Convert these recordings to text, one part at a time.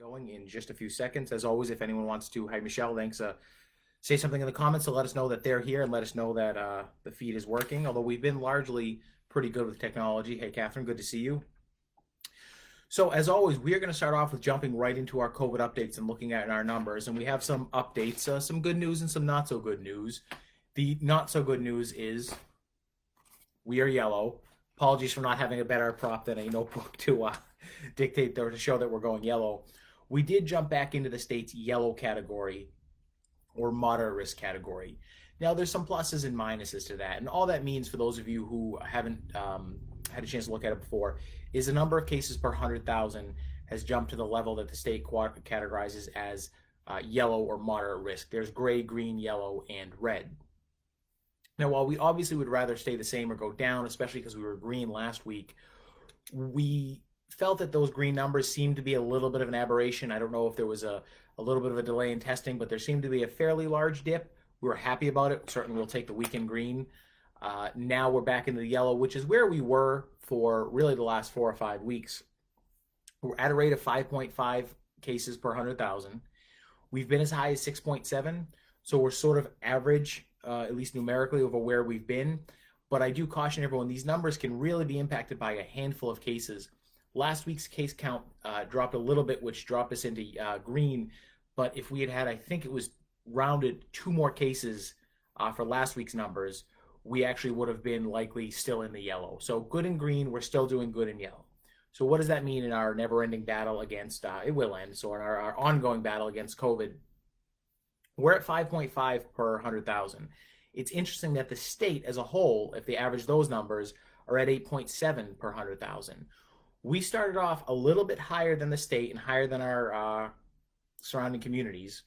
going in just a few seconds. As always, if anyone wants to, hi Michelle, thanks. Say something in the comments to let us know that they're here and let us know that the feed is working. Although we've been largely pretty good with technology. Hey Catherine, good to see you. So as always, we are going to start off with jumping right into our COVID updates and looking at our numbers. And we have some updates, some good news and some not so good news. The not so good news is we are yellow. Apologies for not having a better prop than a notebook to dictate or to show that we're going yellow. We did jump back into the state's yellow category or moderate risk category. Now, there's some pluses and minuses to that. And all that means, for those of you who haven't had a chance to look at it before, is the number of cases per 100,000 has jumped to the level that the state categorizes as yellow or moderate risk. There's gray, green, yellow, and red. Now, while we obviously would rather stay the same or go down, especially because we were green last week, we felt that those green numbers seemed to be a little bit of an aberration. I don't know if there was a little bit of a delay in testing, but there seemed to be a fairly large dip. We were happy about it. Certainly we'll take the weekend green. Now we're back into the yellow, which is where we were for really the last 4 or 5 weeks. We're at a rate of 5.5 cases per 100,000. We've been as high as 6.7, so we're sort of average, at least numerically, over where we've been. But I do caution everyone, these numbers can really be impacted by a handful of cases. Last week's case count dropped a little bit, which dropped us into green. But if we had, I think it was rounded 2 more cases for last week's numbers, we actually would have been likely still in the yellow. So good in green, we're still doing good in yellow. So what does that mean in our never-ending battle against, it will end, so in our ongoing battle against COVID? We're at 5.5 per 100,000. It's interesting that the state as a whole, if they average those numbers, are at 8.7 per 100,000. We started off a little bit higher than the state and higher than our surrounding communities.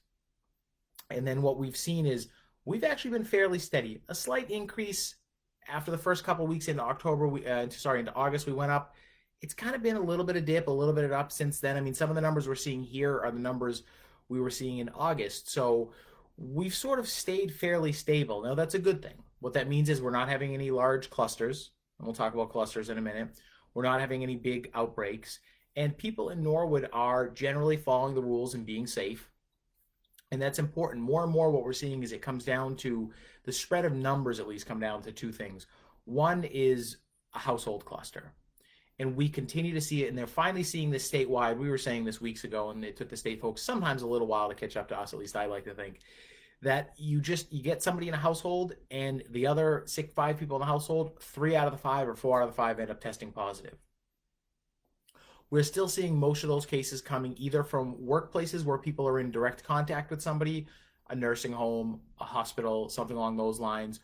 And then what we've seen is we've actually been fairly steady. A slight increase after the first couple of weeks into into August, we went up. It's kind of been a little bit of dip, a little bit of up since then. I mean, some of the numbers we're seeing here are the numbers we were seeing in August. So we've sort of stayed fairly stable. Now, that's a good thing. What that means is we're not having any large clusters, and we'll talk about clusters in a minute. We're not having any big outbreaks. And people in Norwood are generally following the rules and being safe. And that's important. More and more what we're seeing is it comes down to the spread of numbers, at least come down to 2 things. One is a household cluster. And we continue to see it, and they're finally seeing this statewide. We were saying this weeks ago, and it took the state folks sometimes a little while to catch up to us, at least I like to think, that you get somebody in a household, and the other 5 people in the household, 3 out of the 5 or 4 out of the 5 end up testing positive. We're still seeing most of those cases coming either from workplaces where people are in direct contact with somebody, a nursing home, a hospital, something along those lines,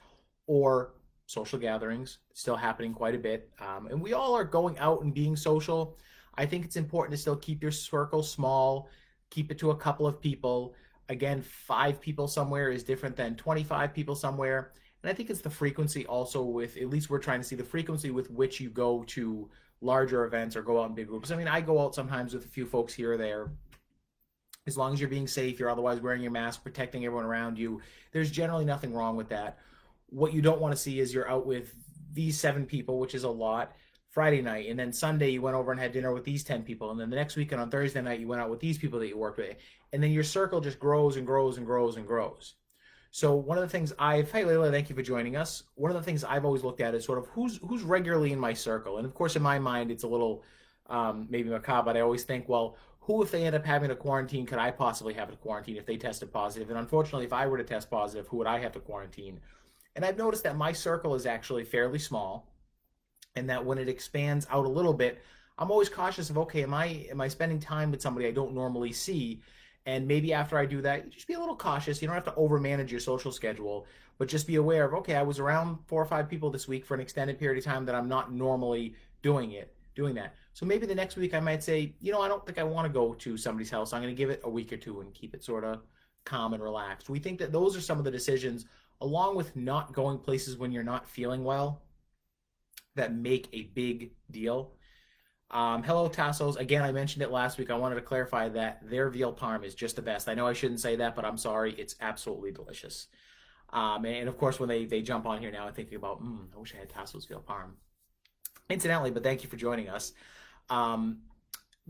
or social gatherings, still happening quite a bit. And we all are going out and being social. I think it's important to still keep your circle small, keep it to a couple of people. Again, 5 people somewhere is different than 25 people somewhere. And I think it's the frequency also with, at least we're trying to see the frequency with which you go to larger events or go out in big groups. I mean, I go out sometimes with a few folks here or there. As long as you're being safe, you're otherwise wearing your mask, protecting everyone around you, there's generally nothing wrong with that. What you don't want to see is you're out with these 7 people, which is a lot, Friday night, and then Sunday you went over and had dinner with these 10 people, and then the next weekend on Thursday night you went out with these people that you worked with, and then your circle just grows and grows and grows and grows. So one of the things hey Layla, thank you for joining us. One of the things I've always looked at is sort of who's regularly in my circle. And of course, in my mind, it's a little maybe macabre, but I always think, well, who, if they end up having a quarantine, could I possibly have a quarantine if they tested positive? And unfortunately, if I were to test positive, who would I have to quarantine? And I've noticed that my circle is actually fairly small, and that when it expands out a little bit, I'm always cautious of, okay, am I spending time with somebody I don't normally see? And maybe after I do that, just be a little cautious. You don't have to overmanage your social schedule, but just be aware of, okay, I was around 4 or 5 people this week for an extended period of time that I'm not normally doing that. So maybe the next week I might say, I don't think I want to go to somebody's house. I'm going to give it a week or 2 and keep it sort of calm and relaxed. We think that those are some of the decisions, along with not going places when you're not feeling well, that make a big deal. Hello, Tassos. Again, I mentioned it last week. I wanted to clarify that their veal parm is just the best. I know I shouldn't say that, but I'm sorry. It's absolutely delicious. And of course, when they jump on here now, I'm thinking about, I wish I had Tassos veal parm. Incidentally, but thank you for joining us.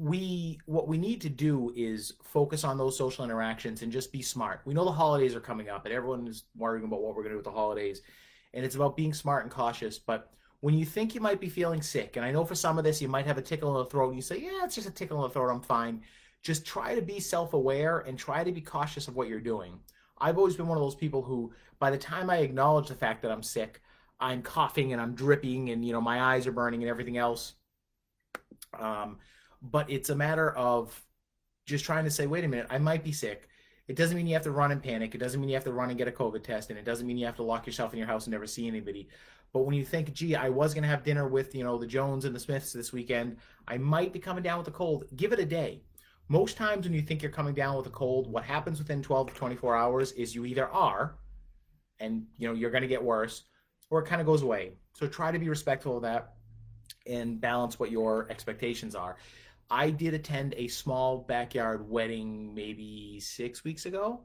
what we need to do is focus on those social interactions and just be smart. We know the holidays are coming up and everyone is worrying about what we're going to do with the holidays, and it's about being smart and cautious. But when you think you might be feeling sick, and I know for some of this you might have a tickle in the throat and you say, yeah, it's just a tickle in the throat, I'm fine. Just try to be self-aware and try to be cautious of what you're doing. I've always been one of those people who, by the time I acknowledge the fact that I'm sick, I'm coughing and I'm dripping and my eyes are burning and everything else. um, but it's a matter of just trying to say, wait a minute, I might be sick. It doesn't mean you have to run and panic. It doesn't mean you have to run and get a COVID test, and it doesn't mean you have to lock yourself in your house and never see anybody. But when you think, gee, I was going to have dinner with, the Jones and the Smiths this weekend, I might be coming down with a cold. Give it a day. Most times when you think you're coming down with a cold, what happens within 12 to 24 hours is you either are, and you're going to get worse, or it kind of goes away. So try to be respectful of that and balance what your expectations are. I did attend a small backyard wedding maybe 6 weeks ago,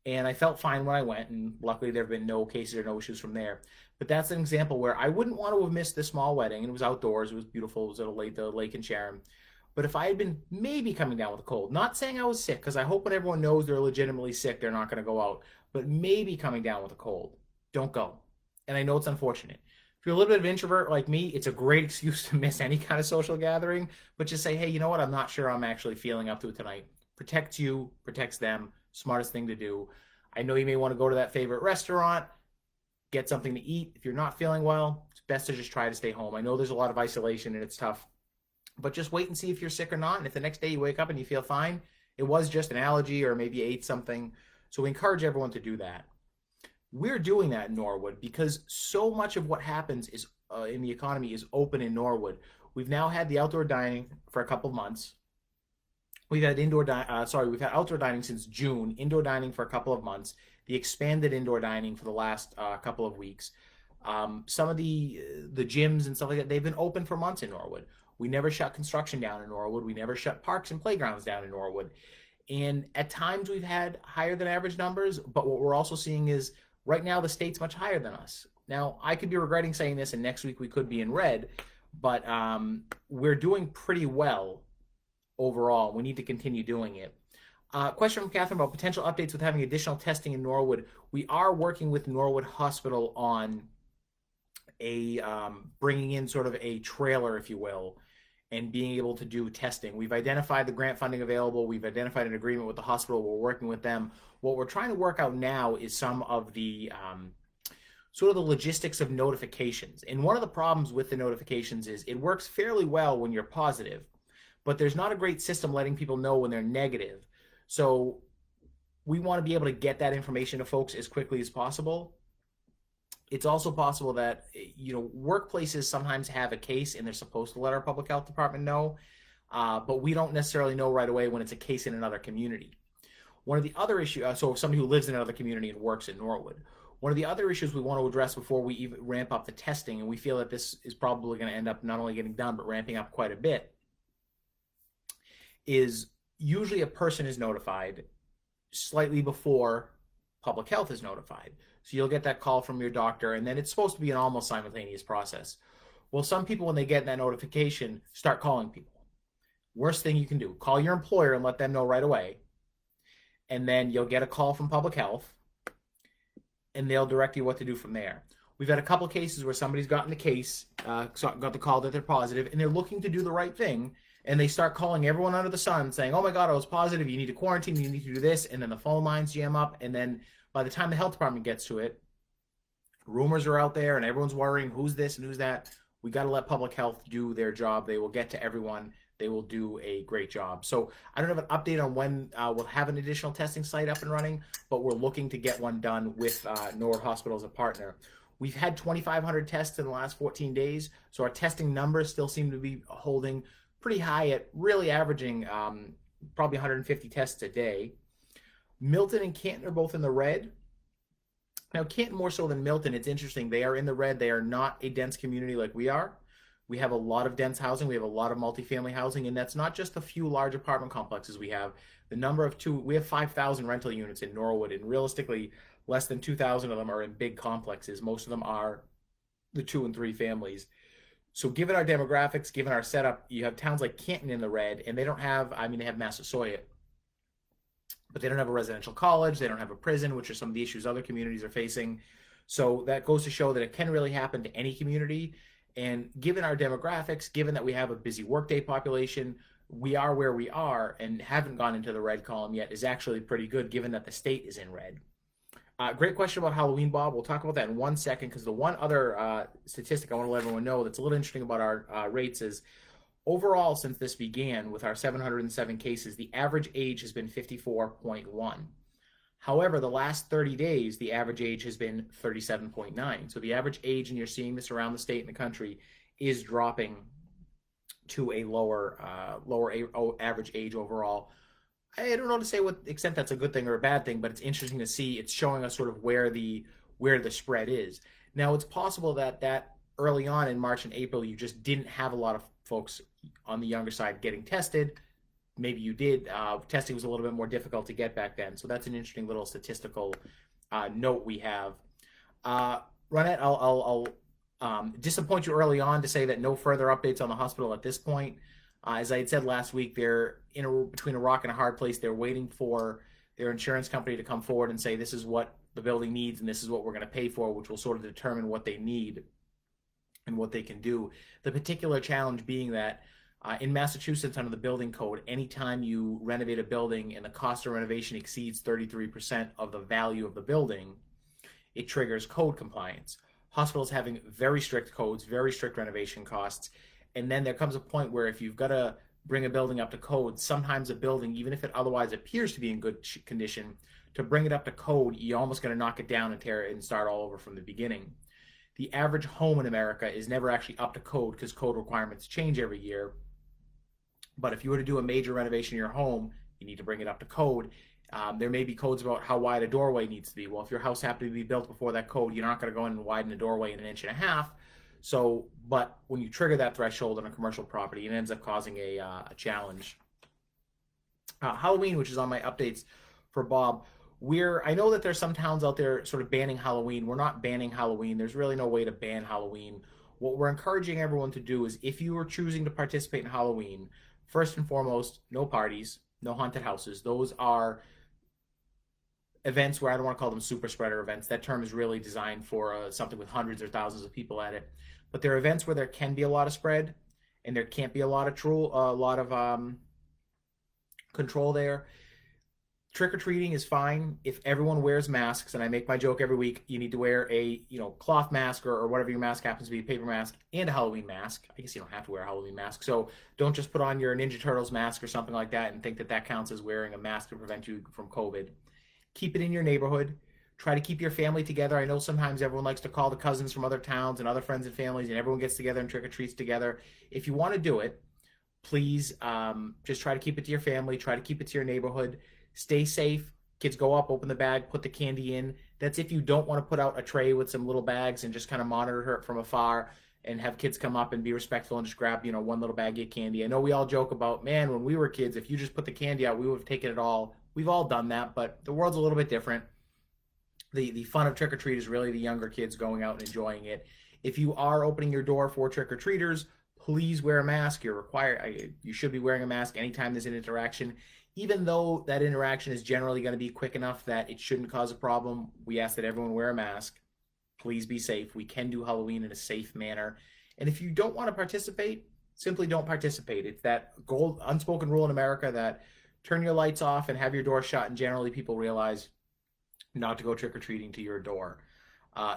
and I felt fine when I went, and luckily there have been no cases or no issues from there. But that's an example where I wouldn't want to have missed this small wedding, and it was outdoors, it was beautiful, it was at the lake in Sharon. But if I had been maybe coming down with a cold, not saying I was sick, because I hope when everyone knows they're legitimately sick, they're not going to go out, but maybe coming down with a cold, don't go. And I know it's unfortunate. If you're a little bit of an introvert like me, it's a great excuse to miss any kind of social gathering, but just say, hey, you know what? I'm not sure I'm actually feeling up to it tonight. Protects you, protects them. Smartest thing to do. I know you may want to go to that favorite restaurant, get something to eat. If you're not feeling well, it's best to just try to stay home. I know there's a lot of isolation and it's tough, but just wait and see if you're sick or not. And if the next day you wake up and you feel fine, it was just an allergy or maybe you ate something. So we encourage everyone to do that. We're doing that in Norwood because so much of what happens is in the economy is open in Norwood. We've now had the outdoor dining for a couple of months. We've had we've had outdoor dining since June, indoor dining for a couple of months, the expanded indoor dining for the last couple of weeks. Some of the gyms and stuff like that, they've been open for months in Norwood. We never shut construction down in Norwood. We never shut parks and playgrounds down in Norwood. And at times we've had higher than average numbers, but what we're also seeing is right now the state's much higher than us. Now, I could be regretting saying this, and next week we could be in red, but we're doing pretty well overall. We need to continue doing it. Question from Catherine about potential updates with having additional testing in Norwood. We are working with Norwood Hospital on a bringing in sort of a trailer, if you will, and being able to do testing. We've identified the grant funding available. We've identified an agreement with the hospital. We're working with them. What we're trying to work out now is some of the sort of the logistics of notifications. And one of the problems with the notifications is it works fairly well when you're positive, but there's not a great system letting people know when they're negative. So we want to be able to get that information to folks as quickly as possible. It's also possible that workplaces sometimes have a case and they're supposed to let our public health department know, but we don't necessarily know right away when it's a case in another community. One of the other issues, so somebody who lives in another community and works in Norwood, one of the other issues we want to address before we even ramp up the testing, and we feel that this is probably going to end up not only getting done but ramping up quite a bit, is usually a person is notified slightly before public health is notified. So you'll get that call from your doctor, and then it's supposed to be an almost simultaneous process. Well, some people, when they get that notification, start calling people. Worst thing you can do, call your employer and let them know right away. And then you'll get a call from public health, and they'll direct you what to do from there. We've had a couple of cases where somebody's gotten the case, got the call that they're positive, and they're looking to do the right thing, and they start calling everyone under the sun saying, oh my God, I was positive, you need to quarantine, you need to do this, and then the phone lines jam up, and then by the time the health department gets to it, rumors are out there and everyone's worrying who's this and who's that. We got to let public health do their job. They will get to everyone. They will do a great job. So I don't have an update on when we'll have an additional testing site up and running, but we're looking to get one done with Norwood Hospital as a partner. We've had 2,500 tests in the last 14 days, so our testing numbers still seem to be holding pretty high at really averaging probably 150 tests a day. Milton and Canton are both in the red. Now, Canton more so than Milton, it's interesting. They are in the red. They are not a dense community like we are. We have a lot of dense housing. We have a lot of multifamily housing, and that's not just a few large apartment complexes we have. We have 5,000 rental units in Norwood, and realistically, less than 2,000 of them are in big complexes. Most of them are the 2 and 3 families. So given our demographics, given our setup, you have towns like Canton in the red, and they don't have, they have Massasoit, but they don't have a residential college, they don't have a prison, which are some of the issues other communities are facing. So that goes to show that it can really happen to any community. And given our demographics, given that we have a busy workday population, we are where we are and haven't gone into the red column yet is actually pretty good given that the state is in red. Great question about Halloween, Bob. We'll talk about that in 1 second because the one other statistic I want to let everyone know that's a little interesting about our rates is overall, since this began with our 707 cases, the average age has been 54.1. However, the last 30 days, the average age has been 37.9. So the average age, and you're seeing this around the state and the country, is dropping to a lower average age overall. I don't know to say what extent that's a good thing or a bad thing, but it's interesting to see. It's showing us sort of where the spread is. Now, it's possible that early on in March and April, you just didn't have a lot of folks on the younger side getting tested. Maybe you did. Testing was a little bit more difficult to get back then. So that's an interesting little statistical note we have. Ronette, I'll disappoint you early on to say that no further updates on the hospital at this point. As I had said last week, they're between a rock and a hard place. They're waiting for their insurance company to come forward and say this is what the building needs and this is what we're going to pay for, which will sort of determine what they need and what they can do. The particular challenge being that in Massachusetts, under the building code, anytime you renovate a building and the cost of renovation exceeds 33% of the value of the building, it triggers code compliance. Hospitals having very strict codes, very strict renovation costs. And then there comes a point where if you've got to bring a building up to code, sometimes a building, even if it otherwise appears to be in good condition, to bring it up to code, you're almost going to knock it down and tear it and start all over from the beginning. The average home in America is never actually up to code because code requirements change every year. But if you were to do a major renovation in your home, you need to bring it up to code. There may be codes about how wide a doorway needs to be. Well, if your house happened to be built before that code, you're not going to go in and widen a doorway in 1.5 inches. So, but when you trigger that threshold on a commercial property, it ends up causing a challenge. Halloween, which is on my updates for Bob, I know that there's some towns out there sort of banning Halloween. We're not banning Halloween. There's really no way to ban Halloween. What we're encouraging everyone to do is if you are choosing to participate in Halloween, first and foremost, no parties, no haunted houses. Those are events where I don't want to call them super spreader events. That term is really designed for something with hundreds or thousands of people at it. But there are events where there can be a lot of spread and there can't be a lot of control there. Trick-or-treating is fine if everyone wears masks, and I make my joke every week, you need to wear a cloth mask or whatever your mask happens to be, a paper mask, and a Halloween mask. I guess you don't have to wear a Halloween mask, so don't just put on your Ninja Turtles mask or something like that and think that counts as wearing a mask to prevent you from COVID. Keep it in your neighborhood. Try to keep your family together. I know sometimes everyone likes to call the cousins from other towns and other friends and families, and everyone gets together and trick-or-treats together. If you want to do it, please just try to keep it to your family. Try to keep it to your neighborhood. Stay safe. Kids go up, open the bag, put the candy in. That's if you don't want to put out a tray with some little bags and just kind of monitor it from afar and have kids come up and be respectful and just grab, one little baggie of candy. I know we all joke about, man, when we were kids, if you just put the candy out, we would have taken it all. We've all done that, but the world's a little bit different. The fun of trick-or-treat is really the younger kids going out and enjoying it. If you are opening your door for trick-or-treaters, please wear a mask. You're required. You should be wearing a mask anytime there's an interaction. Even though that interaction is generally going to be quick enough that it shouldn't cause a problem, we ask that everyone wear a mask. Please be safe. We can do Halloween in a safe manner. And if you don't want to participate, simply don't participate. It's that unspoken rule in America that turn your lights off and have your door shut, and generally people realize not to go trick-or-treating to your door.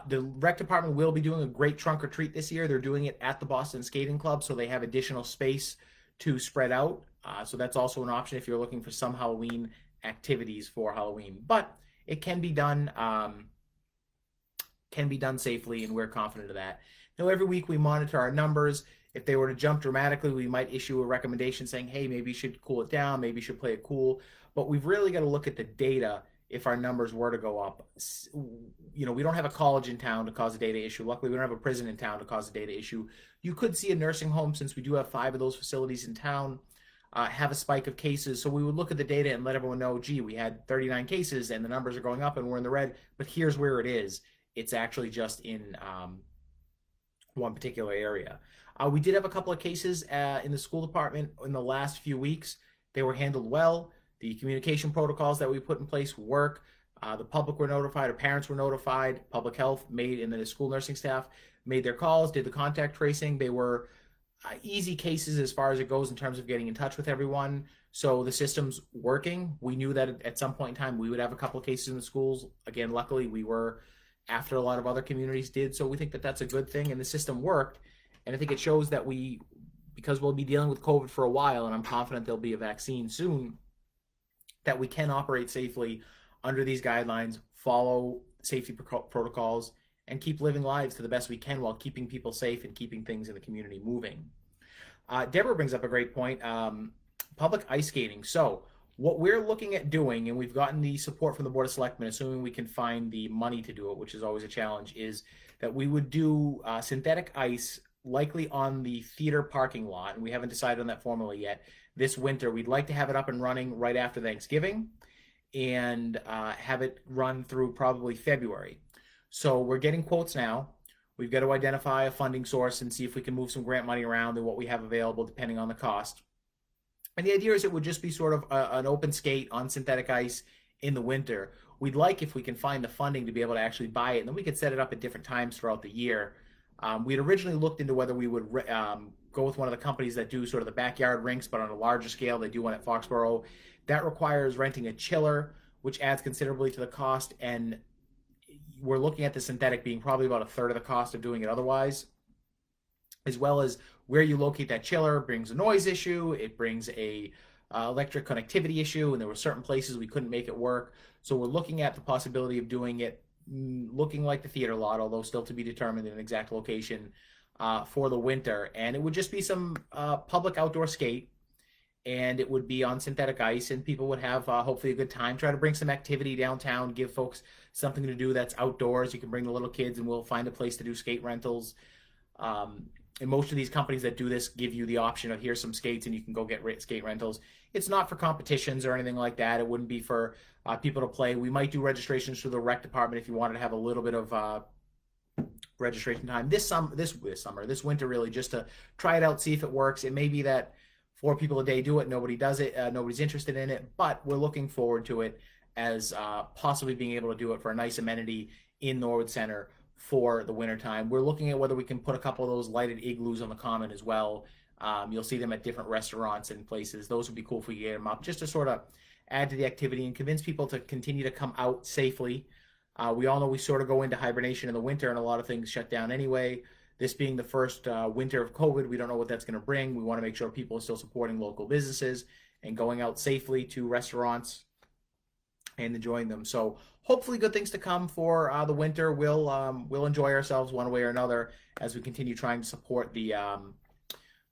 The rec department will be doing a great trunk or treat this year. They're doing it at the Boston Skating Club, so they have additional space to spread out. So that's also an option if you're looking for some Halloween activities for Halloween. But it can be done safely, and we're confident of that. Now, every week we monitor our numbers. If they were to jump dramatically, we might issue a recommendation saying, hey, maybe you should cool it down, maybe you should play it cool. But we've really got to look at the data if our numbers were to go up. We don't have a college in town to cause a data issue. Luckily, we don't have a prison in town to cause a data issue. You could see a nursing home, since we do have 5 of those facilities in town, have a spike of cases. So we would look at the data and let everyone know, gee, we had 39 cases and the numbers are going up and we're in the red, but here's where it is. It's actually just in one particular area. We did have a couple of cases in the school department in the last few weeks. They were handled well. The communication protocols that we put in place work. The public were notified, or parents were notified. Public health made, and then the school nursing staff made their calls, did the contact tracing. They were easy cases as far as it goes in terms of getting in touch with everyone. So the system's working. We knew that at some point in time we would have a couple of cases in the schools. Again, luckily we were after a lot of other communities did. So we think that that's a good thing, and the system worked. And I think it shows that because we'll be dealing with COVID for a while, and I'm confident there'll be a vaccine soon, that we can operate safely under these guidelines, follow safety protocols, and keep living lives to the best we can while keeping people safe and keeping things in the community moving. Deborah brings up a great point. Public ice skating. So what we're looking at doing, and we've gotten the support from the Board of Selectmen, assuming we can find the money to do it, which is always a challenge, is that we would do synthetic ice likely on the theater parking lot, and we haven't decided on that formally yet. This winter, we'd like to have it up and running right after Thanksgiving, and have it run through probably February. So we're getting quotes now. We've got to identify a funding source and see if we can move some grant money around and what we have available depending on the cost. And the idea is it would just be sort of an open skate on synthetic ice in the winter. We'd like, if we can find the funding, to be able to actually buy it, and then we could set it up at different times throughout the year. We'd originally looked into whether we would go with one of the companies that do sort of the backyard rinks, but on a larger scale. They do one at Foxborough. That requires renting a chiller, which adds considerably to the cost, and we're looking at the synthetic being probably about a third of the cost of doing it otherwise, as well as where you locate that chiller brings a noise issue. It brings a electric connectivity issue, and there were certain places we couldn't make it work. So we're looking at the possibility of doing it looking like the theater lot, although still to be determined in an exact location for the winter. And it would just be some public outdoor skate, and it would be on synthetic ice, and people would have hopefully a good time. Try to bring some activity downtown, give folks something to do that's outdoors. You can bring the little kids, and we'll find a place to do skate rentals. And most of these companies that do this give you the option of, here's some skates and you can go get skate rentals. It's not for competitions or anything like that. It wouldn't be for people to play. We might do registrations through the rec department if you wanted to have a little bit of registration time this winter, really, just to try it out, see if it works. It may be that 4 people a day do it, nobody does it, nobody's interested in it, but we're looking forward to it as possibly being able to do it for a nice amenity in Norwood Center for the wintertime. We're looking at whether we can put a couple of those lighted igloos on the common as well. You'll see them at different restaurants and places. Those would be cool if we get them up, just to sort of add to the activity and convince people to continue to come out safely. We all know we sort of go into hibernation in the winter, and a lot of things shut down anyway. This being the first winter of COVID, we don't know what that's going to bring. We want to make sure people are still supporting local businesses and going out safely to restaurants and enjoying them. So hopefully good things to come for the winter. We'll enjoy ourselves one way or another as we continue trying to support the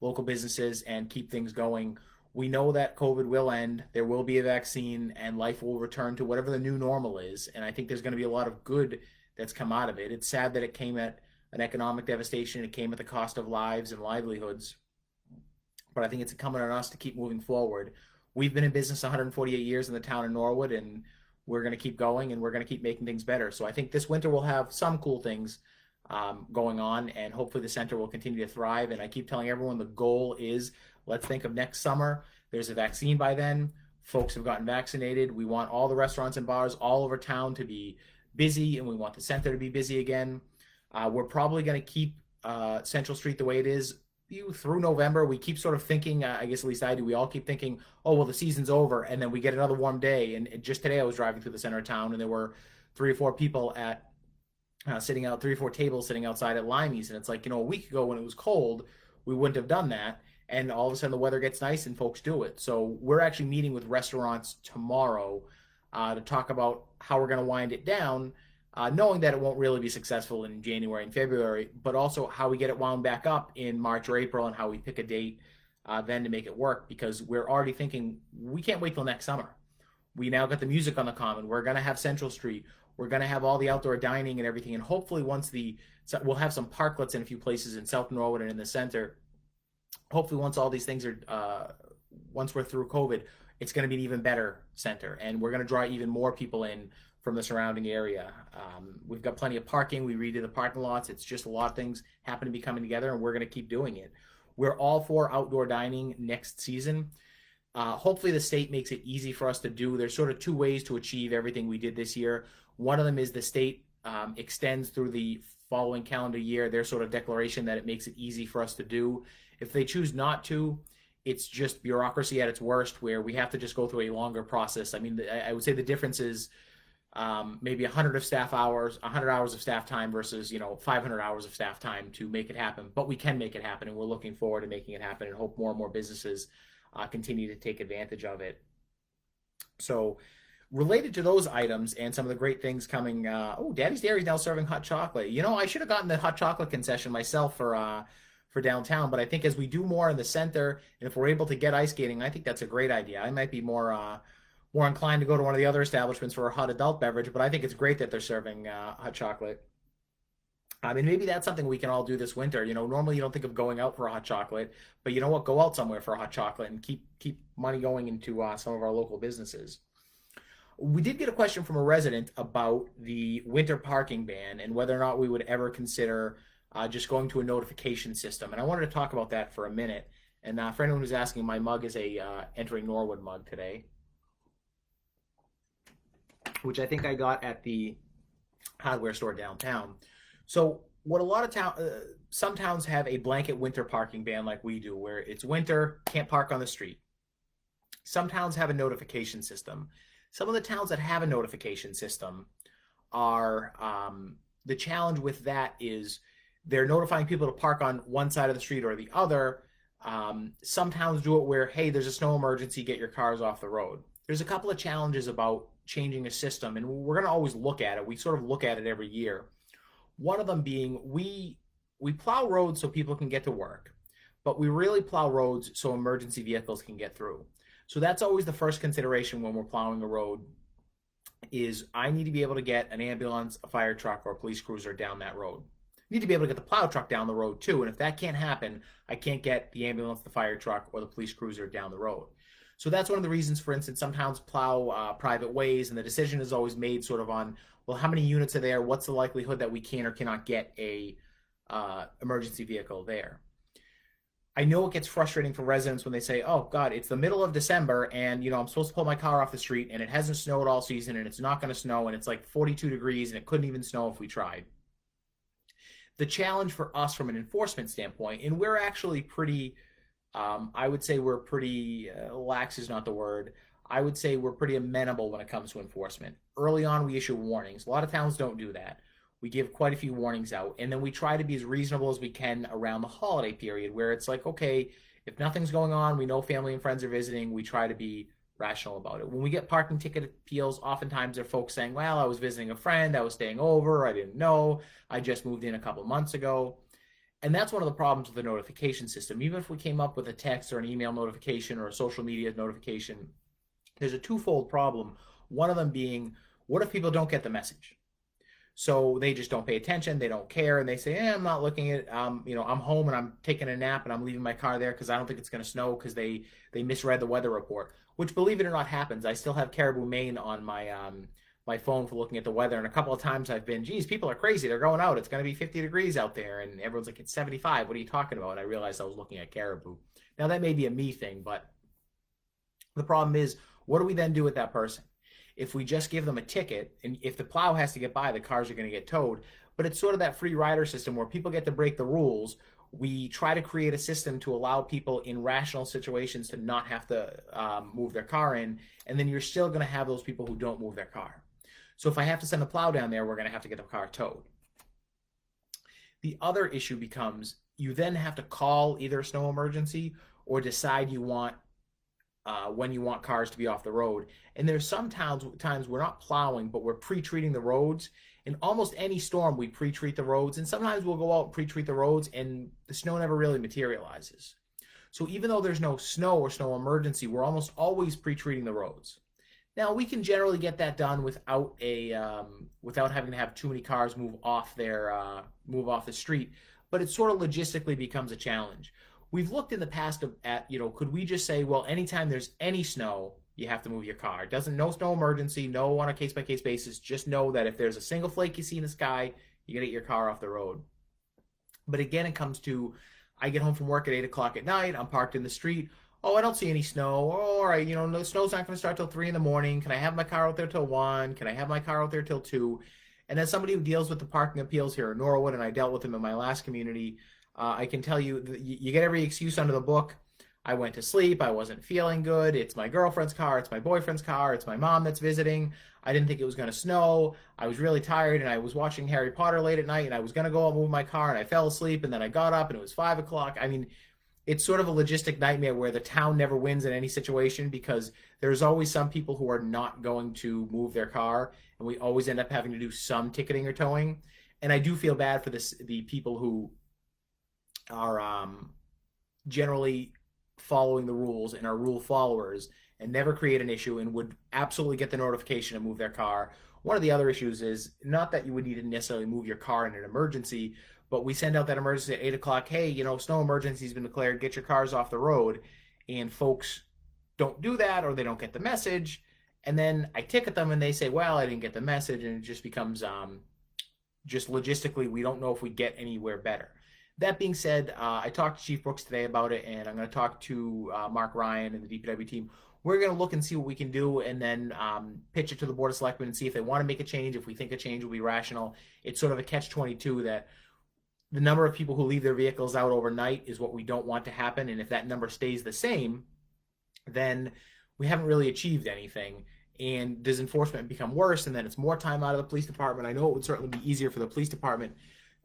local businesses and keep things going. We know that COVID will end. There will be a vaccine, and life will return to whatever the new normal is. And I think there's going to be a lot of good that's come out of it. It's sad that it came at an economic devastation. It came at the cost of lives and livelihoods. But I think it's incumbent on us to keep moving forward. We've been in business 148 years in the town of Norwood, and we're going to keep going, and we're going to keep making things better. So I think this winter we'll have some cool things going on, and hopefully the center will continue to thrive. And I keep telling everyone the goal is, let's think of next summer. There's a vaccine by then. Folks have gotten vaccinated. We want all the restaurants and bars all over town to be busy, and we want the center to be busy again. We're probably going to keep Central Street the way it is through November. We keep sort of thinking, I guess at least I do, we all keep thinking, oh, well, the season's over, and then we get another warm day. And just today I was driving through the center of town, and there were 3 or 4 people at sitting out, 3 or 4 tables sitting outside at Limey's. And it's like, a week ago when it was cold, we wouldn't have done that. And all of a sudden the weather gets nice and folks do it. So we're actually meeting with restaurants tomorrow to talk about how we're going to wind it down, knowing that it won't really be successful in January and February, but also how we get it wound back up in March or April, and how we pick a date then to make it work, because we're already thinking we can't wait till next summer. We now got the music on the common. We're going to have Central Street. We're going to have all the outdoor dining and everything. And hopefully we'll have some parklets in a few places in South Norwood and in the center. Hopefully once all these things are, once we're through COVID, it's going to be an even better center. And we're going to draw even more people in from the surrounding area. We've got plenty of parking. We redid the parking lots. It's just a lot of things happen to be coming together, and we're going to keep doing it. We're all for outdoor dining next season. Hopefully the state makes it easy for us to do. There's sort of two ways to achieve everything we did this year. One of them is the state extends through the following calendar year their sort of declaration that it makes it easy for us to do. If they choose not to, it's just bureaucracy at its worst, where we have to just go through a longer process. I mean, I would say the difference is maybe 100 of staff hours, 100 hours of staff time versus 500 hours of staff time to make it happen. But we can make it happen, and we're looking forward to making it happen, and hope more and more businesses continue to take advantage of it. So, related to those items and some of the great things coming, Daddy's Dairy is now serving hot chocolate. I should have gotten the hot chocolate concession myself for downtown, but I think as we do more in the center, and if we're able to get ice skating, I think that's a great idea. I might be more inclined to go to one of the other establishments for a hot adult beverage, but I think it's great that they're serving hot chocolate. I mean, maybe that's something we can all do this winter. Normally you don't think of going out for a hot chocolate, but you know what? Go out somewhere for a hot chocolate and keep money going into some of our local businesses. We did get a question from a resident about the winter parking ban and whether or not we would ever consider just going to a notification system. And I wanted to talk about that for a minute. And for anyone who's asking, my mug is a Entering Norwood mug today, which I think I got at the hardware store downtown. So what a lot of some towns have a blanket winter parking ban like we do, where it's winter, can't park on the street. Some towns have a notification system. Some of the towns that have a notification system are, the challenge with that is they're notifying people to park on one side of the street or the other. Some towns do it where, hey, there's a snow emergency, get your cars off the road. There's a couple of challenges about changing a system, and we're going to always look at it. We sort of look at it every year. One of them being we plow roads so people can get to work, but we really plow roads so emergency vehicles can get through. So that's always the first consideration when we're plowing a road is I need to be able to get an ambulance, a fire truck, or a police cruiser down that road. I need to be able to get the plow truck down the road too, and if that can't happen, I can't get the ambulance, the fire truck, or the police cruiser down the road. So that's one of the reasons, for instance, some towns plow private ways, and the decision is always made sort of on, well, how many units are there? What's the likelihood that we can or cannot get a emergency vehicle there? I know it gets frustrating for residents when they say, oh, God, it's the middle of December, and, I'm supposed to pull my car off the street, and it hasn't snowed all season, and it's not going to snow, and it's like 42 degrees, and it couldn't even snow if we tried. The challenge for us from an enforcement standpoint, and we're actually pretty, I would say we're pretty, lax is not the word, I would say we're pretty amenable when it comes to enforcement. Early on, we issue warnings. A lot of towns don't do that. We give quite a few warnings out, and then we try to be as reasonable as we can around the holiday period, where it's like, okay, if nothing's going on, we know family and friends are visiting, we try to be rational about it. When we get parking ticket appeals, oftentimes there are folks saying, well, I was visiting a friend, I was staying over, I didn't know, I just moved in a couple months ago. And that's one of the problems with the notification system. Even if we came up with a text or an email notification or a social media notification, there's a twofold problem. One of them being, what if people don't get the message? So they just don't pay attention, they don't care, and they say, I'm not looking at, I'm home and I'm taking a nap and I'm leaving my car there because I don't think it's going to snow because they misread the weather report, which, believe it or not, happens. I still have Caribou, Maine on my my phone for looking at the weather, and a couple of times I've been, geez, people are crazy, they're going out, it's going to be 50 degrees out there, and everyone's like, it's 75, what are you talking about? And I realized I was looking at Caribou. Now, that may be a me thing, but the problem is, what do we then do with that person? If we just give them a ticket, and if the plow has to get by, the cars are going to get towed. But it's sort of that free rider system where people get to break the rules. We try to create a system to allow people in rational situations to not have to move their car in, and then you're still going to have those people who don't move their car. So if I have to send the plow down there, we're going to have to get the car towed. The other issue becomes you then have to call either a snow emergency or decide you want when you want cars to be off the road. And there's some times we're not plowing, but we're pre-treating the roads. In almost any storm, we pre-treat the roads, and sometimes we'll go out and pre-treat the roads, and the snow never really materializes. So even though there's no snow or snow emergency, we're almost always pre-treating the roads. Now, we can generally get that done without having to have too many cars move off the street, but it sort of logistically becomes a challenge. We've looked in the past at, could we just say, well, anytime there's any snow, you have to move your car. It doesn't, no snow emergency, no on a case by case basis. Just know that if there's a single flake you see in the sky, you got to get your car off the road. But again, it comes to, I get home from work at 8 o'clock at night. I'm parked in the street. Oh, I don't see any snow. Oh, all right, the snow's not going to start till 3 in the morning. Can I have my car out there till 1? Can I have my car out there till 2? And as somebody who deals with the parking appeals here in Norwood, and I dealt with them in my last community, I can tell you that you get every excuse under the book. I went to sleep. I wasn't feeling good. It's my girlfriend's car. It's my boyfriend's car. It's my mom that's visiting. I didn't think it was going to snow. I was really tired, and I was watching Harry Potter late at night, and I was going to go out and move my car, and I fell asleep, and then I got up, and it was 5 o'clock. I mean, it's sort of a logistic nightmare where the town never wins in any situation because there's always some people who are not going to move their car, and we always end up having to do some ticketing or towing. And I do feel bad for the people who are generally following the rules and are rule followers and never create an issue and would absolutely get the notification to move their car. One of the other issues is not that you would need to necessarily move your car in an emergency, but we send out that emergency at 8 o'clock. Hey, snow emergency has been declared. Get your cars off the road. And folks don't do that, or they don't get the message. And then I ticket them and they say, well, I didn't get the message. And it just becomes just logistically, we don't know if we get anywhere better. That being said, I talked to Chief Brooks today about it, and I'm going to talk to Mark Ryan and the DPW team. We're going to look and see what we can do, and then pitch it to the Board of Selectmen and see if they want to make a change, if we think a change will be rational. It's sort of a catch-22 that the number of people who leave their vehicles out overnight is what we don't want to happen, and if that number stays the same, then we haven't really achieved anything. And does enforcement become worse, and then it's more time out of the police department? I know it would certainly be easier for the police department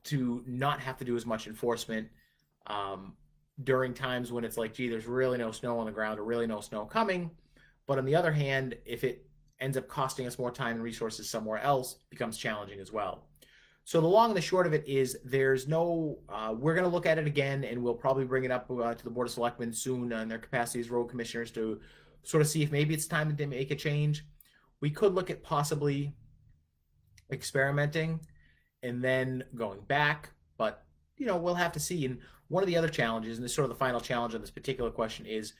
to not have to do as much enforcement during times when it's like, gee, there's really no snow on the ground or really no snow coming. But on the other hand, if it ends up costing us more time and resources somewhere else, it becomes challenging as well. So the long and the short of it is there's no, we're going to look at it again, and we'll probably bring it up to the Board of Selectmen soon in their capacity as road commissioners to sort of see if maybe it's time to make a change. We could look at possibly experimenting and then going back, but we'll have to see. And one of the other challenges, and this is sort of the final challenge on this particular question, is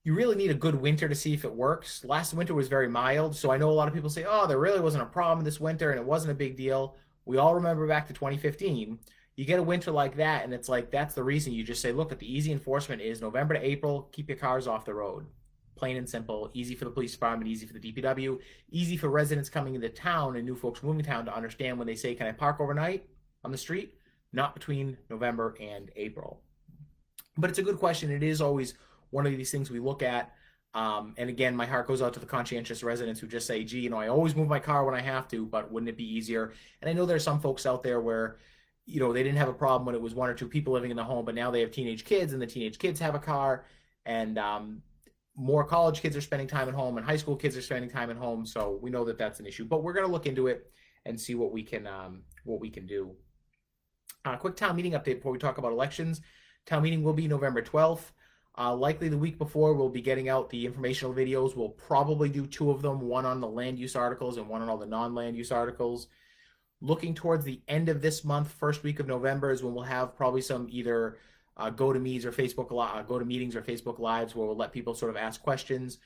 you really need a good winter to see if it works. Last winter was very mild, so I know a lot of people say, oh, there really wasn't a problem this winter and it wasn't a big deal. We all remember back to 2015. You get a winter like that, and it's like, that's the reason you just say, look, the easy enforcement is November to April, keep your cars off the road. Plain and simple, easy for the police department, easy for the DPW, easy for residents coming into town and new folks moving to town to understand when they say, can I park overnight on the street? Not between November and April. But it's a good question. It is always one of these things we look at. And again, my heart goes out to the conscientious residents who just say, gee, I always move my car when I have to, but wouldn't it be easier? And I know there's some folks out there where, they didn't have a problem when it was 1 or 2 people living in the home, but now they have teenage kids, and the teenage kids have a car, and more college kids are spending time at home, and high school kids are spending time at home. So we know that that's an issue, but we're going to look into it and see what we can do. Quick town meeting update before we talk about elections. Town meeting will be November 12th. Likely the week before, we'll be getting out the informational videos. We'll probably do 2 of them, one on the land use articles and one on all the non-land use articles. Looking towards the end of this month, first week of November, is when we'll have probably some either go to meetings or Facebook Lives where we'll let people sort of ask questions.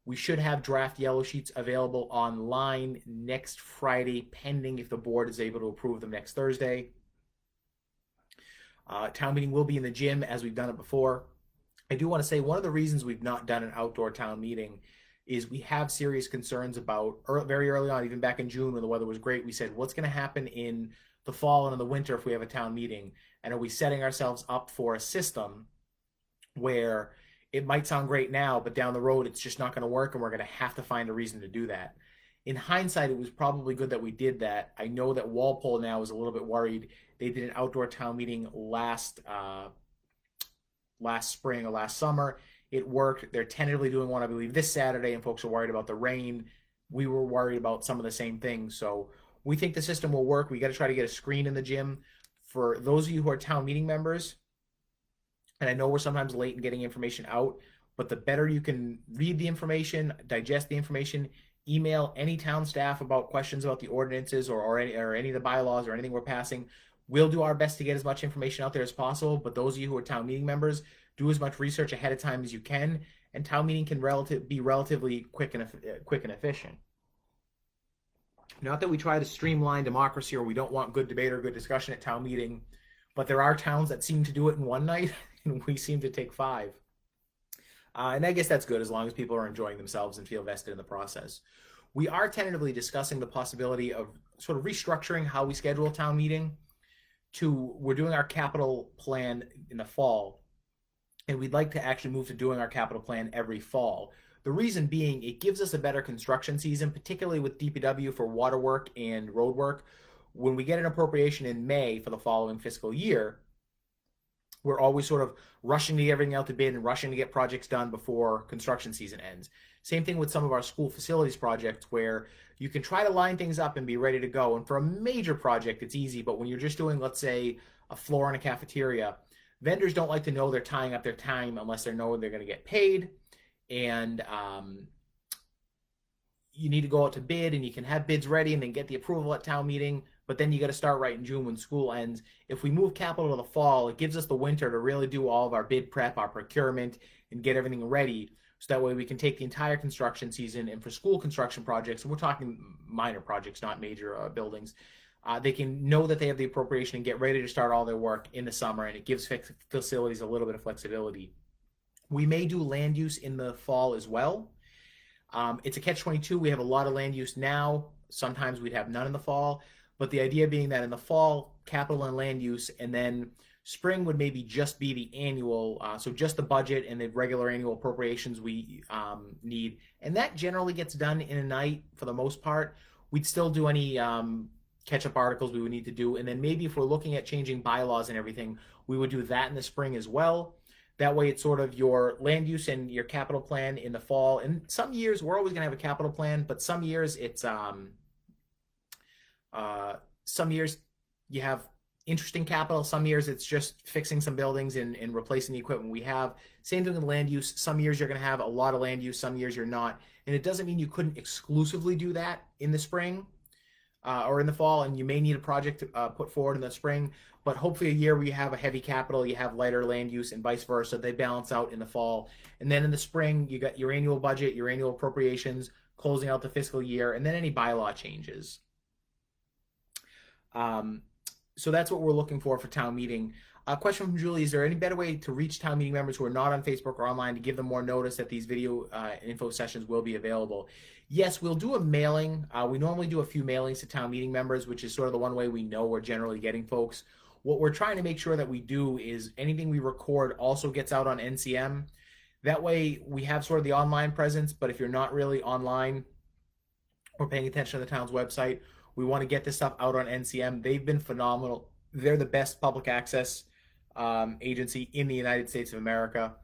We should have draft yellow sheets available online next Friday, pending if the board is able to approve them next Thursday. Town meeting will be in the gym as we've done it before. I do want to say one of the reasons we've not done an outdoor town meeting is we have serious concerns about, very early on, even back in June when the weather was great, we said, what's going to happen in the fall and in the winter if we have a town meeting? And are we setting ourselves up for a system where it might sound great now, but down the road it's just not going to work, and we're going to have to find a reason to do that? In hindsight, it was probably good that we did that. I know that Walpole now is a little bit worried. They did an outdoor town meeting last spring or last summer. It worked. They're tentatively doing one, I believe, this Saturday, and folks are worried about the rain. We were worried about some of the same things. So we think the system will work. We got to try to get a screen in the gym. For those of you who are town meeting members, and I know we're sometimes late in getting information out, but the better you can read the information, digest the information, email any town staff about questions about the ordinances or any of the bylaws or anything we're passing. We'll do our best to get as much information out there as possible, but those of you who are town meeting members, do as much research ahead of time as you can and town meeting can be relatively quick and efficient. Not that we try to streamline democracy or we don't want good debate or good discussion at town meeting, but there are towns that seem to do it in one night, and we seem to take five. And I guess that's good as long as people are enjoying themselves and feel vested in the process. We are tentatively discussing the possibility of sort of restructuring how we schedule a town meeting. We're doing our capital plan in the fall, and we'd like to actually move to doing our capital plan every fall. The reason being, it gives us a better construction season, particularly with DPW for water work and road work. When we get an appropriation in May for the following fiscal year, we're always sort of rushing to get everything out to bid and rushing to get projects done before construction season ends. Same thing with some of our school facilities projects where you can try to line things up and be ready to go. And for a major project, it's easy. But when you're just doing, let's say, a floor in a cafeteria, vendors don't like to know they're tying up their time unless they know they're going to get paid. And you need to go out to bid, and you can have bids ready and then get the approval at town meeting, but then you got to start right in June when school ends. If we move capital to the fall, it gives us the winter to really do all of our bid prep, our procurement, and get everything ready, so that way we can take the entire construction season. And for school construction projects, and we're talking minor projects, not major buildings, they can know that they have the appropriation and get ready to start all their work in the summer, and it gives facilities a little bit of flexibility. We may do land use in the fall as well. It's a catch-22. We have a lot of land use now. Sometimes we'd have none in the fall. But the idea being that in the fall, capital and land use, and then spring would maybe just be the annual, so just the budget and the regular annual appropriations we need. And that generally gets done in a night for the most part. We'd still do any catch-up articles we would need to do. And then maybe if we're looking at changing bylaws and everything, we would do that in the spring as well. That way it's sort of your land use and your capital plan in the fall. And some years we're always going to have a capital plan, but some years it's some years you have interesting capital. Some years it's just fixing some buildings and replacing the equipment we have. Same thing with land use. Some years you're going to have a lot of land use. Some years you're not. And it doesn't mean you couldn't exclusively do that in the spring or in the fall. And you may need a project put forward in the spring. But hopefully a year where you have a heavy capital, you have lighter land use, and vice versa. They balance out in the fall. And then in the spring, you got your annual budget, your annual appropriations, closing out the fiscal year, and then any bylaw changes. So that's what we're looking for town meeting. A question from Julie: is there any better way to reach town meeting members who are not on Facebook or online to give them more notice that these video info sessions will be available? Yes, we'll do a mailing. We normally do a few mailings to town meeting members, which is sort of the one way we know we're generally getting folks. What we're trying to make sure that we do is anything we record also gets out on NCM. That way we have sort of the online presence, but if you're not really online or paying attention to the town's website, we want to get this stuff out on NCM. They've been phenomenal. They're the best public access agency in the United States of America.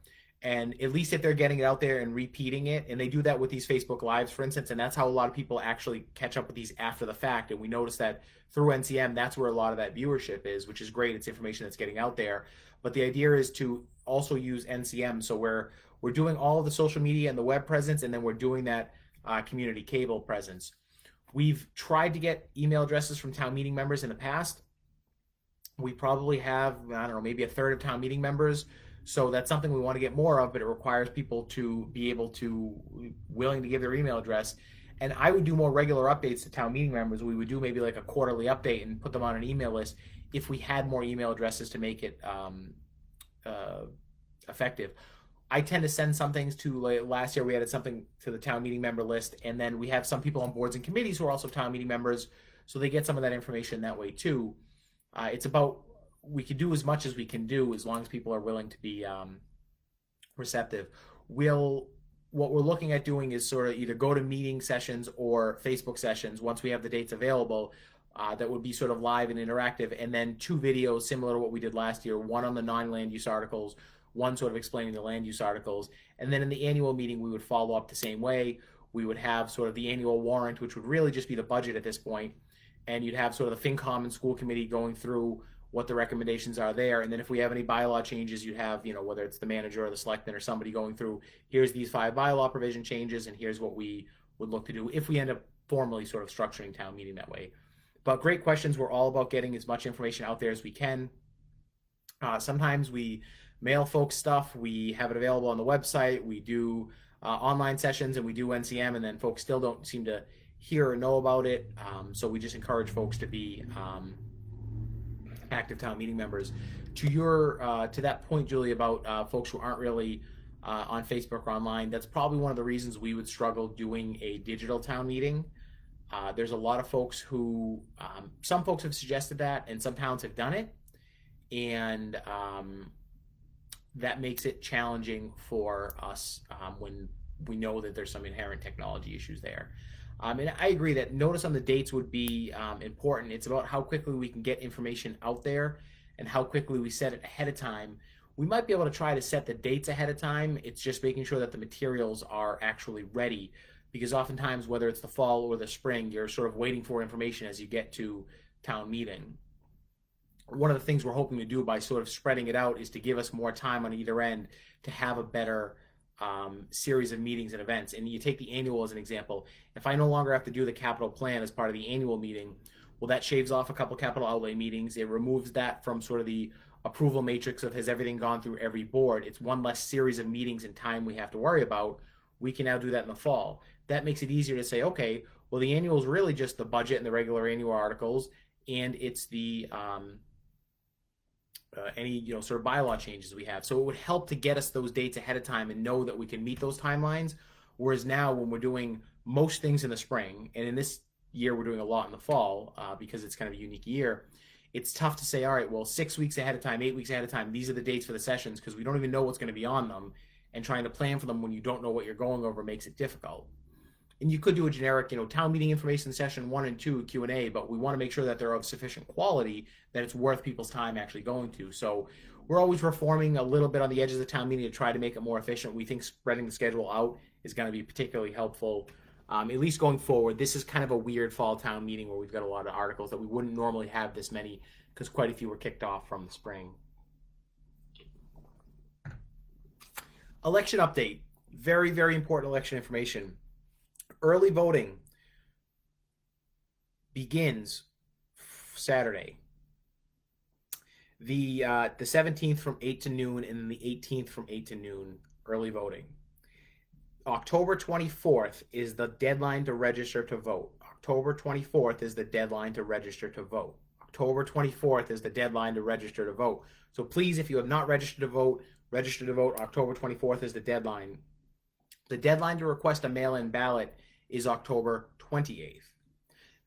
And at least if they're getting it out there and repeating it, and they do that with these Facebook Lives, for instance, and that's how a lot of people actually catch up with these after the fact. And we notice that through NCM, that's where a lot of that viewership is, which is great. It's information that's getting out there. But the idea is to also use NCM. So we're doing all of the social media and the web presence, and then we're doing that community cable presence. We've tried to get email addresses from town meeting members in the past. We probably have, I don't know, maybe a third of town meeting members. So that's something we want to get more of, but it requires people to be willing to give their email address. And I would do more regular updates to town meeting members. We would do maybe like a quarterly update and put them on an email list if we had more email addresses to make it effective. I tend to send some things to, like last year we added something to the town meeting member list, and then we have some people on boards and committees who are also town meeting members, so they get some of that information that way too. It's about, we can do as much as we can do as long as people are willing to be receptive. What we're looking at doing is sort of either go to meeting sessions or Facebook sessions once we have the dates available that would be sort of live and interactive, and then 2 videos similar to what we did last year, one on the non-land use articles, one sort of explaining the land use articles. And then in the annual meeting, we would follow up the same way. We would have sort of the annual warrant, which would really just be the budget at this point. And you'd have sort of the FinCom and school committee going through what the recommendations are there. And then if we have any bylaw changes, you'd have, whether it's the manager or the selectman or somebody going through, here's these 5 bylaw provision changes, and here's what we would look to do if we end up formally sort of structuring town meeting that way. But great questions. We're all about getting as much information out there as we can. Sometimes we mail folks stuff. We have it available on the website. We do online sessions, and we do NCM, and then folks still don't seem to hear or know about it. So we just encourage folks to be active town meeting members. To that point, Julie, about folks who aren't really on Facebook or online, that's probably one of the reasons we would struggle doing a digital town meeting. There's a lot of folks who, some folks have suggested that, and some towns have done it, and that makes it challenging for us when we know that there's some inherent technology issues there. And I agree that notice on the dates would be important. It's about how quickly we can get information out there and how quickly we set it ahead of time. We might be able to try to set the dates ahead of time. It's just making sure that the materials are actually ready, because oftentimes, whether it's the fall or the spring, you're sort of waiting for information as you get to town meeting. One of the things we're hoping to do by sort of spreading it out is to give us more time on either end to have a better series of meetings and events. And you take the annual as an example. If I no longer have to do the capital plan as part of the annual meeting, well, that shaves off a couple capital outlay meetings. It removes that from sort of the approval matrix of has everything gone through every board. It's one less series of meetings and time we have to worry about. We can now do that in the fall. That makes it easier to say, okay, well, the annual is really just the budget and the regular annual articles, and it's the any sort of bylaw changes we have. So it would help to get us those dates ahead of time and know that we can meet those timelines. Whereas now, when we're doing most things in the spring, and in this year we're doing a lot in the fall because it's kind of a unique year, it's tough to say, all right, well, 6 weeks ahead of time, 8 weeks ahead of time, these are the dates for the sessions, because we don't even know what's going to be on them, and trying to plan for them when you don't know what you're going over makes it difficult. And you could do a generic, town meeting information session 1 and 2 Q&A, but we want to make sure that they're of sufficient quality that it's worth people's time actually going to. So we're always reforming a little bit on the edges of the town meeting to try to make it more efficient. We think spreading the schedule out is going to be particularly helpful, at least going forward. This is kind of a weird fall town meeting where we've got a lot of articles that we wouldn't normally have this many, because quite a few were kicked off from the spring. Election update. Very, very important election information. Early voting begins Saturday. The 17th from 8 to noon, and then the 18th from 8 to noon, early voting. October 24th is the deadline to register to vote. October 24th is the deadline to register to vote. October 24th is the deadline to register to vote. So please, if you have not registered to vote, register to vote. October 24th is the deadline. The deadline to request a mail-in ballot is October 28th.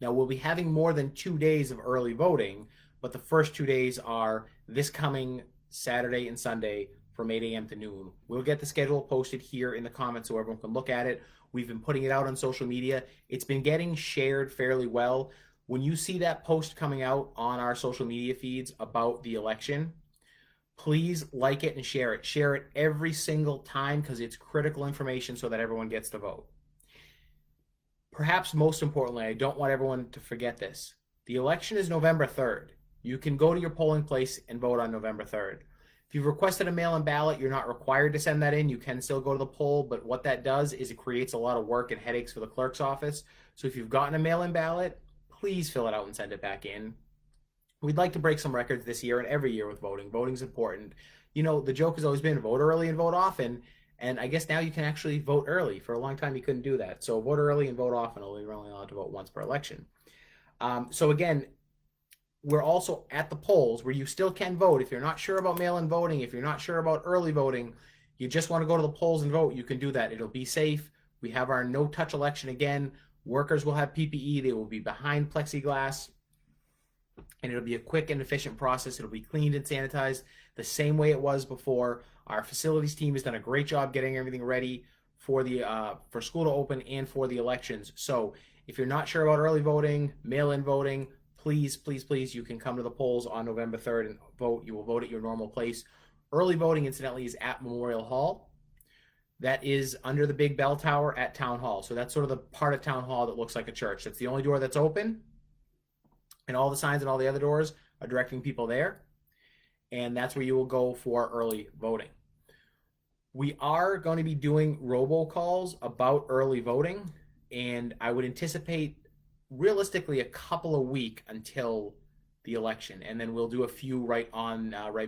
Now, we'll be having more than 2 days of early voting, but the first 2 days are this coming Saturday and Sunday from 8 a.m. to noon. We'll get the schedule posted here in the comments so everyone can look at it. We've been putting it out on social media. It's been getting shared fairly well. When you see that post coming out on our social media feeds about the election, please like it and share it. Share it every single time, because it's critical information so that everyone gets to vote. Perhaps most importantly, I don't want everyone to forget this. The election is November 3rd. You can go to your polling place and vote on November 3rd. If you've requested a mail-in ballot, you're not required to send that in. You can still go to the poll, but what that does is it creates a lot of work and headaches for the clerk's office. So if you've gotten a mail-in ballot, please fill it out and send it back in. We'd like to break some records this year and every year with voting. Voting's important. The joke has always been vote early and vote often. And I guess now you can actually vote early. For a long time, you couldn't do that. So vote early and vote often. You're only allowed to vote once per election. So again, we're also at the polls where you still can vote. If you're not sure about mail-in voting, if you're not sure about early voting, you just want to go to the polls and vote, you can do that. It'll be safe. We have our no-touch election again. Workers will have PPE. They will be behind plexiglass. And it'll be a quick and efficient process. It'll be cleaned and sanitized the same way it was before. Our facilities team has done a great job getting everything ready for for school to open and for the elections. So if you're not sure about early voting, mail-in voting, please, please, please, you can come to the polls on November 3rd and vote. You will vote at your normal place. Early voting, incidentally, is at Memorial Hall. That is under the big bell tower at Town Hall. So that's sort of the part of Town Hall that looks like a church. That's the only door that's open. And all the signs and all the other doors are directing people there. And that's where you will go for early voting. We are going to be doing robocalls about early voting, and I would anticipate realistically a couple of weeks until the election, and then we'll do a few right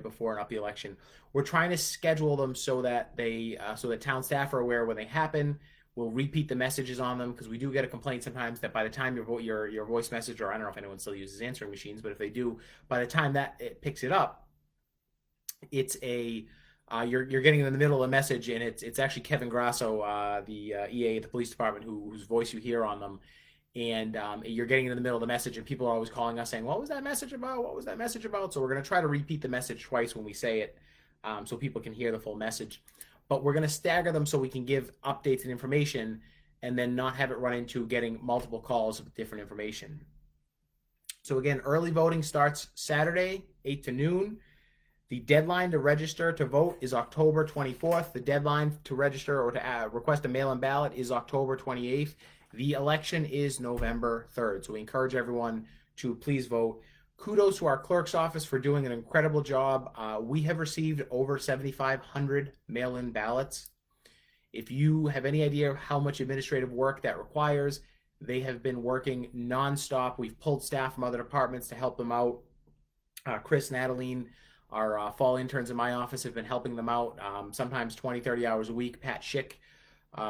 before and up the election. We're trying to schedule them so that so that town staff are aware when they happen. We'll repeat the messages on them, because we do get a complaint sometimes that by the time your voice message, or I don't know if anyone still uses answering machines, but if they do, by the time that it picks it up, it's you're getting in the middle of a message, and it's actually Kevin Grasso, the EA at the police department, whose voice you hear on them, and you're getting in the middle of the message, and people are always calling us saying, "What was that message about? What was that message about?" So we're going to try to repeat the message twice when we say it, so people can hear the full message. But we're going to stagger them so we can give updates and information, and then not have it run into getting multiple calls with different information. So again, early voting starts Saturday, 8 to noon. The deadline to register to vote is October 24th. The deadline to register or to request a mail-in ballot is October 28th. The election is November 3rd. So we encourage everyone to please vote. Kudos to our clerk's office for doing an incredible job. We have received over 7,500 mail-in ballots. If you have any idea how much administrative work that requires, they have been working nonstop. We've pulled staff from other departments to help them out. Chris and Adeline, our fall interns in my office, have been helping them out, sometimes 20, 30 hours a week. Pat Schick,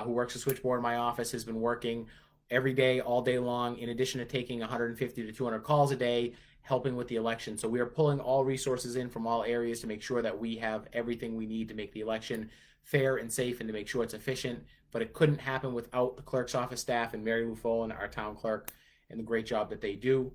who works the switchboard in my office, has been working every day, all day long, in addition to taking 150 to 200 calls a day, helping with the election. So we are pulling all resources in from all areas to make sure that we have everything we need to make the election fair and safe, and to make sure it's efficient. But it couldn't happen without the clerk's office staff and Mary Lou Follen, our town clerk, and the great job that they do.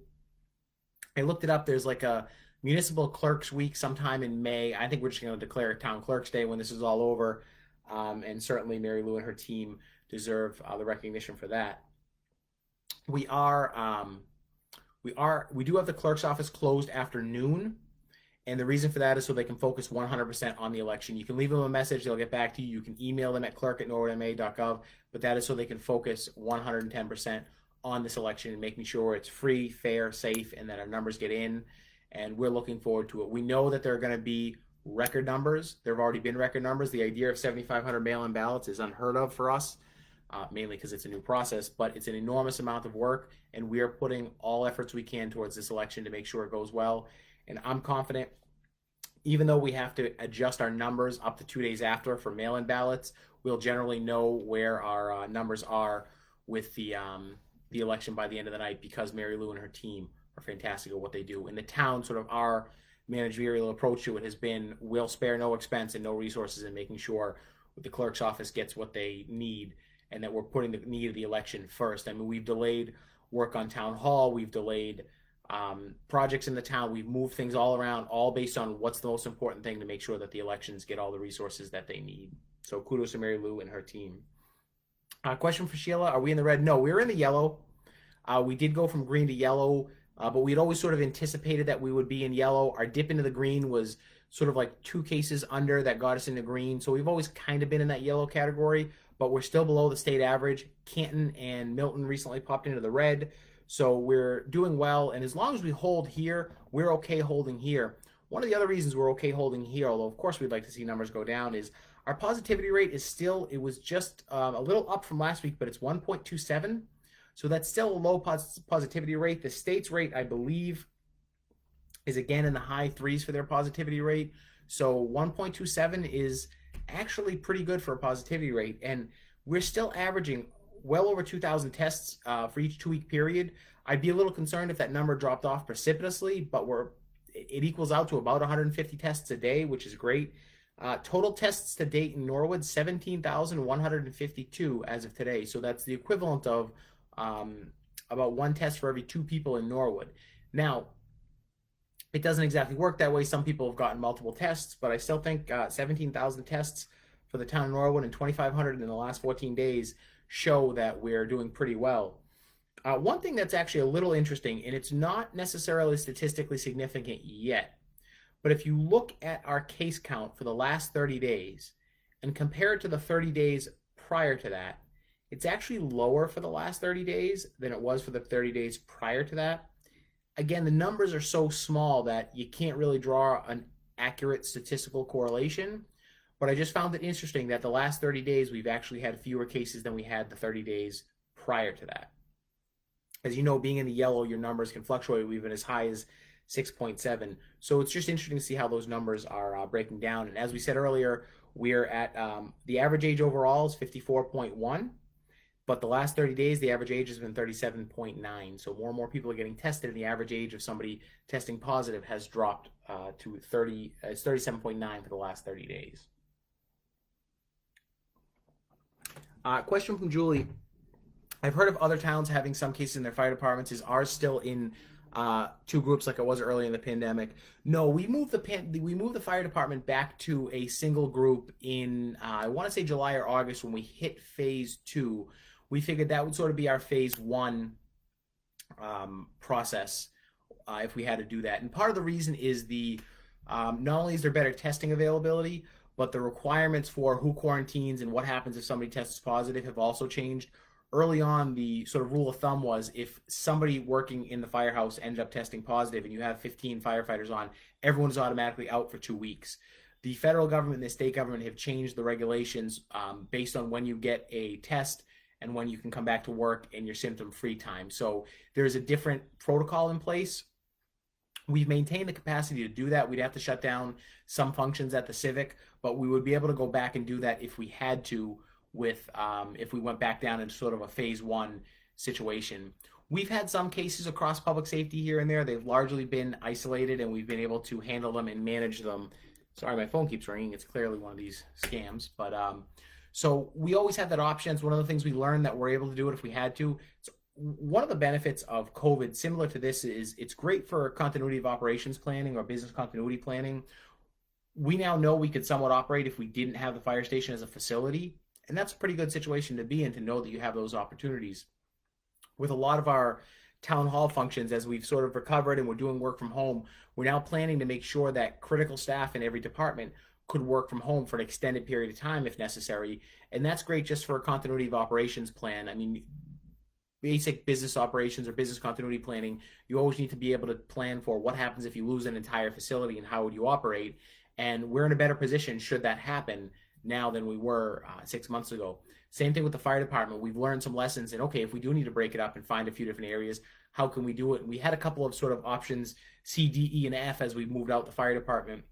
I looked it up. There's like a Municipal Clerks Week sometime in May. I think we're just going to declare Town Clerks Day when this is all over. And certainly Mary Lou and her team deserve the recognition for that. We do have the clerk's office closed after noon, and the reason for that is so they can focus 100% on the election. You can leave them a message, they'll get back to you. You can email them at clerk@norwoodma.gov, but that is so they can focus 110% on this election and making sure it's free, fair, safe, and that our numbers get in. And we're looking forward to it. We know that there are going to be record numbers. There have already been record numbers. The idea of 7,500 mail-in ballots is unheard of for us, mainly because it's a new process, but it's an enormous amount of work, and we are putting all efforts we can towards this election to make sure it goes well. And I'm confident, even though we have to adjust our numbers up to 2 days after for mail-in ballots, we'll generally know where our numbers are with the election by the end of the night, because Mary Lou and her team are fantastic at what they do. In the town, sort of our managerial approach to it has been, we'll spare no expense and no resources in making sure the clerk's office gets what they need, and that we're putting the need of the election first. I mean, we've delayed work on town hall, we've delayed projects in the town, we've moved things all around, all based on what's the most important thing to make sure that the elections get all the resources that they need. So kudos to Mary Lou and her team. Question for Sheila, are we in the red? No, we're in the yellow. We did go from green to yellow, but we'd always sort of anticipated that we would be in yellow. Our dip into the green was sort of like 2 cases under that got us into green. So we've always kind of been in that yellow category, but we're still below the state average. Canton and Milton recently popped into the red. So we're doing well. And as long as we hold here, we're okay holding here. One of the other reasons we're okay holding here, although of course we'd like to see numbers go down, is our positivity rate is still, it was just a little up from last week, but it's 1.27. So that's still a low positivity rate. The state's rate, I believe, is again in the high 3s for their positivity rate. So 1.27 is actually pretty good for a positivity rate. And we're still averaging well over 2,000 tests for each 2-week period. I'd be a little concerned if that number dropped off precipitously, but it equals out to about 150 tests a day, which is great. Total tests to date in Norwood, 17,152 as of today. So that's the equivalent of about 1 test for every 2 people in Norwood. Now, it doesn't exactly work that way. Some people have gotten multiple tests, but I still think 17,000 tests for the town of Norwood and 2,500 in the last 14 days show that we're doing pretty well. One thing that's actually a little interesting, and it's not necessarily statistically significant yet, but if you look at our case count for the last 30 days and compare it to the 30 days prior to that, it's actually lower for the last 30 days than it was for the 30 days prior to that. Again, the numbers are so small that you can't really draw an accurate statistical correlation, but I just found it interesting that the last 30 days we've actually had fewer cases than we had the 30 days prior to that. As you know, being in the yellow, your numbers can fluctuate. We've been as high as 6.7. So it's just interesting to see how those numbers are breaking down. And as we said earlier, we're at the average age overall is 54.1. But the last 30 days, the average age has been 37.9. So more and more people are getting tested, and the average age of somebody testing positive has dropped to 30. It's 37.9 for the last 30 days. Question from Julie. I've heard of other towns having some cases in their fire departments. Is ours still in two groups like it was early in the pandemic? No, we moved the fire department back to a single group in I want to say July or August when we hit phase 2. We figured that would sort of be our phase 1 process if we had to do that. And part of the reason is not only is there better testing availability, but the requirements for who quarantines and what happens if somebody tests positive have also changed. Early on, the sort of rule of thumb was if somebody working in the firehouse ended up testing positive and you have 15 firefighters on, everyone is automatically out for 2 weeks. The federal government and the state government have changed the regulations based on when you get a test and when you can come back to work and your symptom-free time. So there's a different protocol in place. We've maintained the capacity to do that. We'd have to shut down some functions at the Civic, but we would be able to go back and do that if we had to if we went back down into sort of a phase 1 situation. We've had some cases across public safety here and there. They've largely been isolated, and we've been able to handle them and manage them. Sorry, my phone keeps ringing. It's clearly one of these scams. But so we always have that option. It's one of the things we learned that we're able to do it if we had to. So one of the benefits of COVID, similar to this, is it's great for continuity of operations planning or business continuity planning. We now know we could somewhat operate if we didn't have the fire station as a facility. And that's a pretty good situation to be in, to know that you have those opportunities. With a lot of our town hall functions, as we've sort of recovered and we're doing work from home, we're now planning to make sure that critical staff in every department could work from home for an extended period of time if necessary. And that's great just for a continuity of operations plan. I mean, basic business operations or business continuity planning, you always need to be able to plan for what happens if you lose an entire facility and how would you operate. And we're in a better position should that happen now than we were 6 months ago. Same thing with the fire department. We've learned some lessons, and okay, if we do need to break it up and find a few different areas, how can we do it? And we had a couple of sort of options, C, D, E, and F, as we moved out the fire department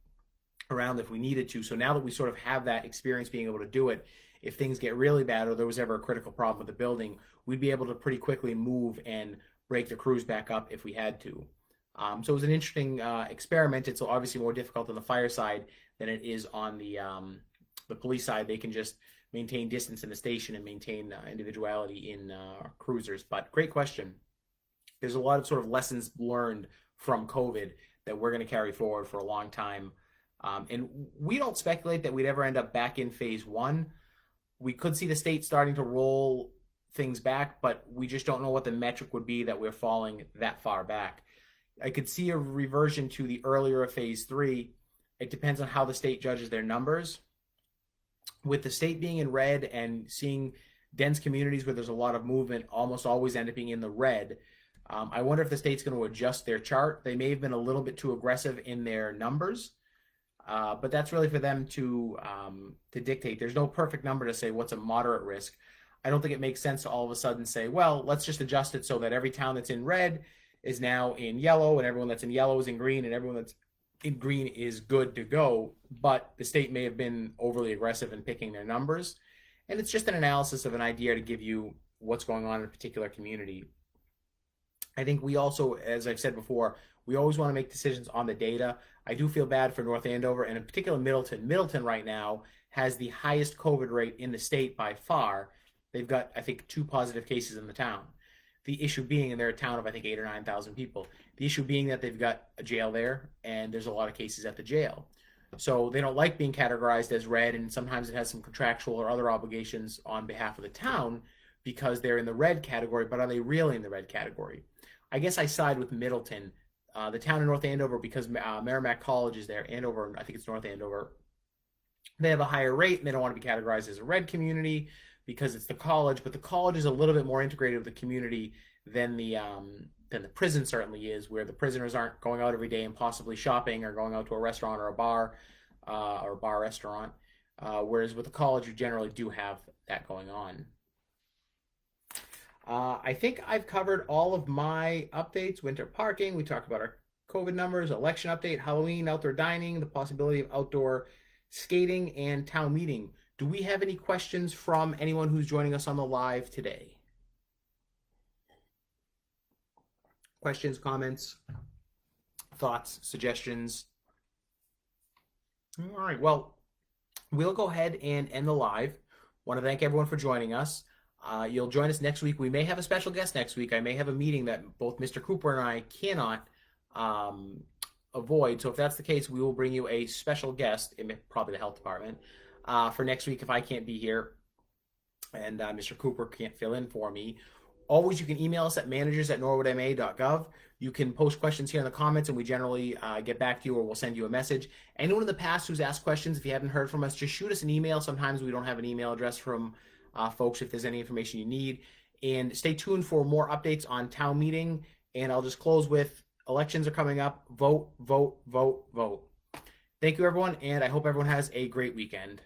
around if we needed to. So now that we sort of have that experience being able to do it, if things get really bad or there was ever a critical problem with the building, we'd be able to pretty quickly move and break the crews back up if we had to. So it was an interesting experiment. It's obviously more difficult on the fire side than it is on the police side. They can just maintain distance in the station and maintain individuality in cruisers. But great question. There's a lot of sort of lessons learned from COVID that we're going to carry forward for a long time. And we don't speculate that we'd ever end up back in phase 1. We could see the state starting to roll things back, but we just don't know what the metric would be that we're falling that far back. I could see a reversion to the earlier of phase 3. It depends on how the state judges their numbers. With the state being in red and seeing dense communities where there's a lot of movement almost always end up being in the red, I wonder if the state's going to adjust their chart. They may have been a little bit too aggressive in their numbers, but that's really for them to dictate. There's no perfect number to say what's a moderate risk. I don't think it makes sense to all of a sudden say, well, let's just adjust it so that every town that's in red is now in yellow, and everyone that's in yellow is in green, and everyone that's in green is good to go. But the state may have been overly aggressive in picking their numbers. And it's just an analysis of an idea to give you what's going on in a particular community. I think we also, as I've said before, we always want to make decisions on the data. I do feel bad for North Andover, and in particular Middleton. Middleton right now has the highest COVID rate in the state by far. They've got, I think, 2 positive cases in the town. The issue being, and they're a town of, I think, 8,000 or 9,000 people. The issue being that they've got a jail there, and there's a lot of cases at the jail. So they don't like being categorized as red, and sometimes it has some contractual or other obligations on behalf of the town because they're in the red category, but are they really in the red category? I guess I side with Middleton. The town in North Andover, because Merrimack College is there, Andover, I think it's North Andover, they have a higher rate, and they don't want to be categorized as a red community because it's the college, but the college is a little bit more integrated with the community than the prison certainly is, where the prisoners aren't going out every day and possibly shopping or going out to a restaurant or a bar restaurant, whereas with the college you generally do have that going on. I think I've covered all of my updates. Winter parking, we talked about our COVID numbers, election update, Halloween, outdoor dining, the possibility of outdoor skating, and town meeting. Do we have any questions from anyone who's joining us on the live today? Questions, comments, thoughts, suggestions? All right, well, we'll go ahead and end the live. Want to thank everyone for joining us. You'll join us next week. We may have a special guest next week. I may have a meeting that both Mr. Cooper and I cannot avoid. So if that's the case, we will bring you a special guest, probably the health department, for next week if I can't be here and Mr. Cooper can't fill in for me. Always, you can email us at managers@norwoodma.gov. You can post questions here in the comments, and we generally get back to you, or we'll send you a message. Anyone in the past who's asked questions, if you haven't heard from us, just shoot us an email. Sometimes we don't have an email address from folks if there's any information you need. And stay tuned for more updates on town meeting. And I'll just close with elections are coming up. Vote, vote, vote, vote. Thank you, everyone, and I hope everyone has a great weekend.